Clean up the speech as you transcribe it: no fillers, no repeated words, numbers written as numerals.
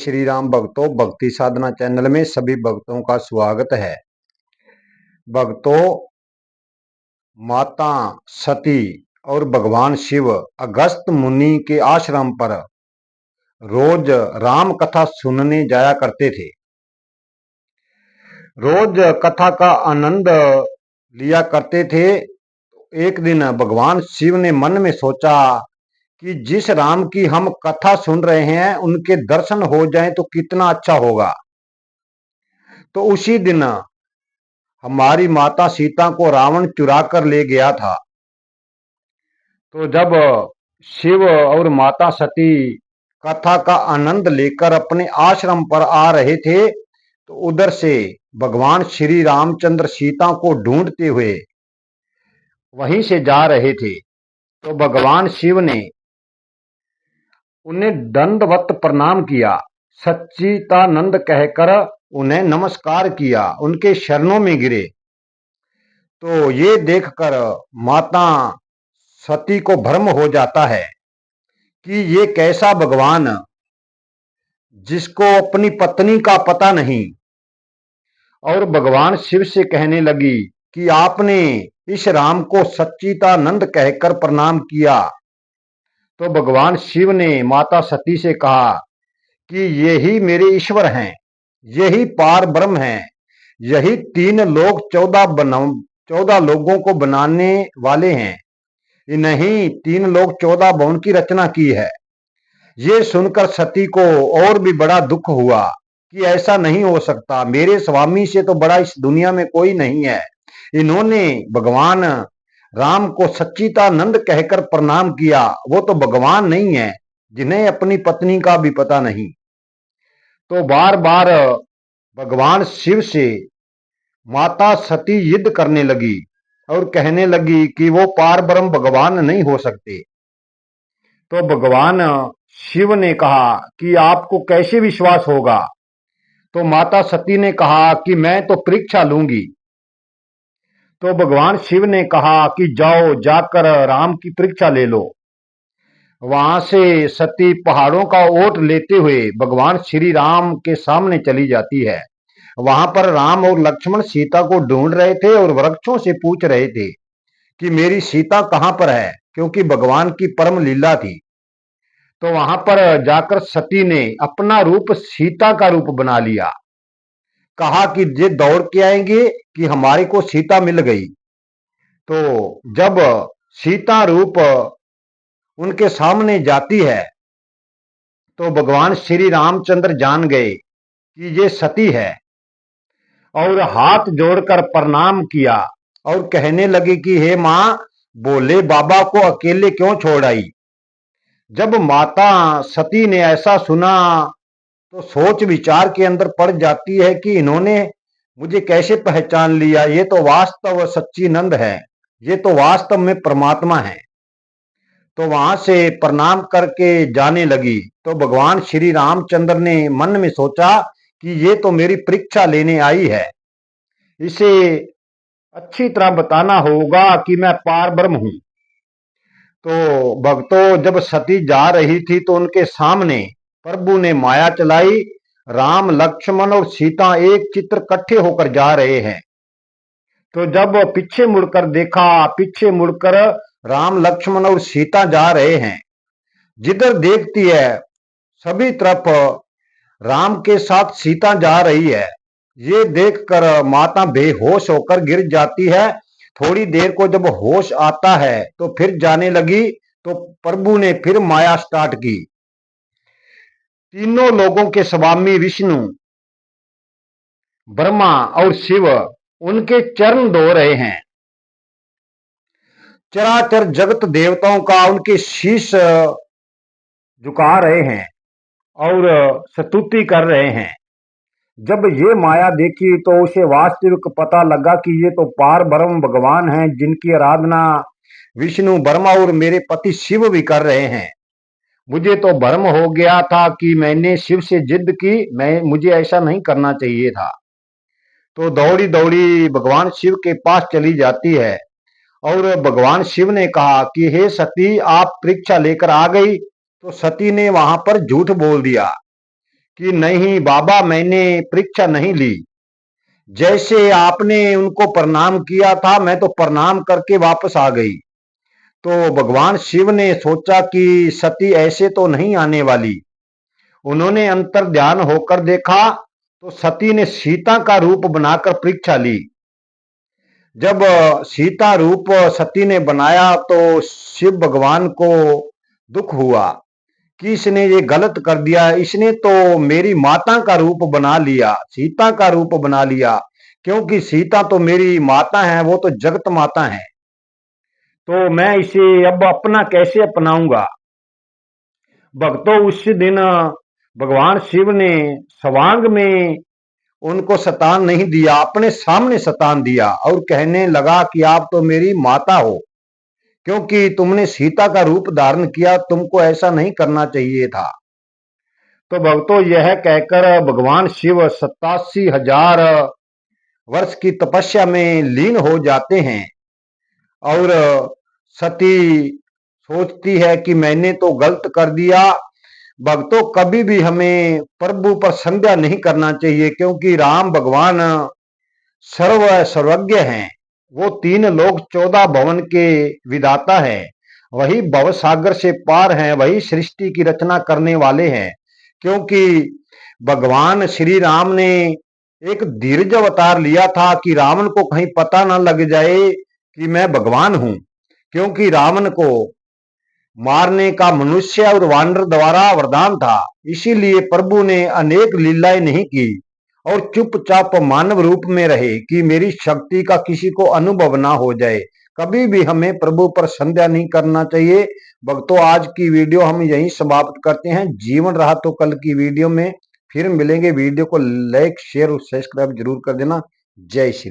श्री राम भक्तों, भक्ति साधना चैनल में सभी भक्तों का स्वागत है। भक्तों, माता सती और भगवान शिव अगस्त मुनि के आश्रम पर रोज राम कथा सुनने जाया करते थे। रोज कथा का आनंद लिया करते थे। एक दिन भगवान शिव ने मन में सोचा कि जिस राम की हम कथा सुन रहे हैं उनके दर्शन हो जाएं तो कितना अच्छा होगा। तो उसी दिन हमारी माता सीता को रावण चुरा कर ले गया था। तो जब शिव और माता सती कथा का आनंद लेकर अपने आश्रम पर आ रहे थे तो उधर से भगवान श्री रामचंद्र सीता को ढूंढते हुए वहीं से जा रहे थे। तो भगवान शिव ने उन्हें दंडवत प्रणाम किया, सच्चिदानंद कहकर उन्हें नमस्कार किया, उनके शरणों में गिरे। तो ये देखकर माता सती को भ्रम हो जाता है कि ये कैसा भगवान जिसको अपनी पत्नी का पता नहीं। और भगवान शिव से कहने लगी कि आपने इस राम को सच्चिदानंद कहकर प्रणाम किया। तो भगवान शिव ने माता सती से कहा कि यही मेरे ईश्वर हैं, यही पार ब्रह्म हैं, यही 3 लोग 14 लोगों को बनाने वाले हैं, इन्हीं 3 लोग 14 भुवन की रचना की है। ये सुनकर सती को और भी बड़ा दुख हुआ कि ऐसा नहीं हो सकता, मेरे स्वामी से तो बड़ा इस दुनिया में कोई नहीं है। इन्होंने भगवान राम को सच्चिदानंद कहकर प्रणाम किया, वो तो भगवान नहीं है जिन्हें अपनी पत्नी का भी पता नहीं। तो बार बार भगवान शिव से माता सती युद्ध करने लगी और कहने लगी कि वो पार ब्रह्म भगवान नहीं हो सकते। तो भगवान शिव ने कहा कि आपको कैसे विश्वास होगा। तो माता सती ने कहा कि मैं तो परीक्षा लूंगी। तो भगवान शिव ने कहा कि जाओ, जाकर राम की परीक्षा ले लो। वहां से सती पहाड़ों का ओट लेते हुए भगवान श्री राम के सामने चली जाती है। वहां पर राम और लक्ष्मण सीता को ढूंढ रहे थे और वृक्षों से पूछ रहे थे कि मेरी सीता कहां पर है, क्योंकि भगवान की परम लीला थी। तो वहां पर जाकर सती ने अपना रूप सीता का रूप बना लिया, कहा कि ये दौड़ के आएंगे कि हमारी को सीता मिल गई। तो जब सीता रूप उनके सामने जाती है तो भगवान श्री रामचंद्र जान गए कि ये सती है और हाथ जोड़कर प्रणाम किया और कहने लगे कि हे मां, बोले बाबा को अकेले क्यों छोड़ आई। जब माता सती ने ऐसा सुना तो सोच विचार के अंदर पड़ जाती है कि इन्होंने मुझे कैसे पहचान लिया, ये तो वास्तव सच्चिदानंद है, ये तो वास्तव में परमात्मा है। तो वहां से प्रणाम करके जाने लगी। तो भगवान श्री रामचंद्र ने मन में सोचा कि ये तो मेरी परीक्षा लेने आई है, इसे अच्छी तरह बताना होगा कि मैं पार ब्रह्म हूं। तो भक्तों, जब सती जा रही थी तो उनके सामने प्रभु ने माया चलाई। राम, लक्ष्मण और सीता एक चित्र इकट्ठे होकर जा रहे हैं। तो जब पीछे मुड़कर देखा, पीछे मुड़कर राम, लक्ष्मण और सीता जा रहे हैं। जिधर देखती है सभी तरफ राम के साथ सीता जा रही है। ये देखकर माता बेहोश होकर गिर जाती है। थोड़ी देर को जब होश आता है तो फिर जाने लगी। तो प्रभु ने फिर माया स्टार्ट की। तीनों लोगों के स्वामी विष्णु, ब्रह्मा और शिव उनके चरण धो रहे हैं। चराचर जगत देवताओं का उनके शीश झुका रहे हैं और स्तुति कर रहे हैं। जब ये माया देखी तो उसे वास्तविक पता लगा कि ये तो पार ब्रह्म भगवान हैं, जिनकी आराधना विष्णु, ब्रह्मा और मेरे पति शिव भी कर रहे हैं। मुझे तो भ्रम हो गया था कि मैंने शिव से जिद की, मुझे ऐसा नहीं करना चाहिए था। तो दौड़ी दौड़ी भगवान शिव के पास चली जाती है और भगवान शिव ने कहा कि हे सती, आप परीक्षा लेकर आ गई। तो सती ने वहां पर झूठ बोल दिया कि नहीं बाबा, मैंने परीक्षा नहीं ली। जैसे आपने उनको प्रणाम किया था, मैं तो प्रणाम करके वापस आ गई। तो भगवान शिव ने सोचा कि सती ऐसे तो नहीं आने वाली। उन्होंने अंतर ध्यान होकर देखा तो सती ने सीता का रूप बनाकर परीक्षा ली। जब सीता रूप सती ने बनाया तो शिव भगवान को दुख हुआ कि इसने ये गलत कर दिया, इसने तो मेरी माता का रूप बना लिया, सीता का रूप बना लिया, क्योंकि सीता तो मेरी माता है, वो तो जगत माता है। तो मैं इसे अब अपना कैसे अपनाऊंगा। भक्तों, उस दिन भगवान शिव ने सवांग में उनको शतान नहीं दिया, अपने सामने शतान दिया और कहने लगा कि आप तो मेरी माता हो, क्योंकि तुमने सीता का रूप धारण किया, तुमको ऐसा नहीं करना चाहिए था। तो भक्तों, यह कहकर भगवान शिव 87,000 वर्ष की तपस्या में लीन हो जाते हैं और सती सोचती है कि मैंने तो गलत कर दिया। भक्तों, कभी भी हमें प्रभु पर संदेह नहीं करना चाहिए, क्योंकि राम भगवान सर्वज्ञ हैं। वो 3 लोक 14 भवन के विधाता हैं। वही भव सागर से पार हैं, वही सृष्टि की रचना करने वाले हैं। क्योंकि भगवान श्री राम ने एक धीरज अवतार लिया था कि रावण को कहीं पता न लग जाए कि मैं भगवान हूं, क्योंकि रावण को मारने का मनुष्य और वानर द्वारा वरदान था। इसीलिए प्रभु ने अनेक लीलाएं नहीं की और चुपचाप मानव रूप में रहे कि मेरी शक्ति का किसी को अनुभव ना हो जाए। कभी भी हमें प्रभु पर संदेह नहीं करना चाहिए। भक्तों, आज की वीडियो हम यहीं समाप्त करते हैं। जीवन रहा तो कल की वीडियो में फिर मिलेंगे। वीडियो को लाइक शेयर और सब्सक्राइब जरूर कर देना। जय श्री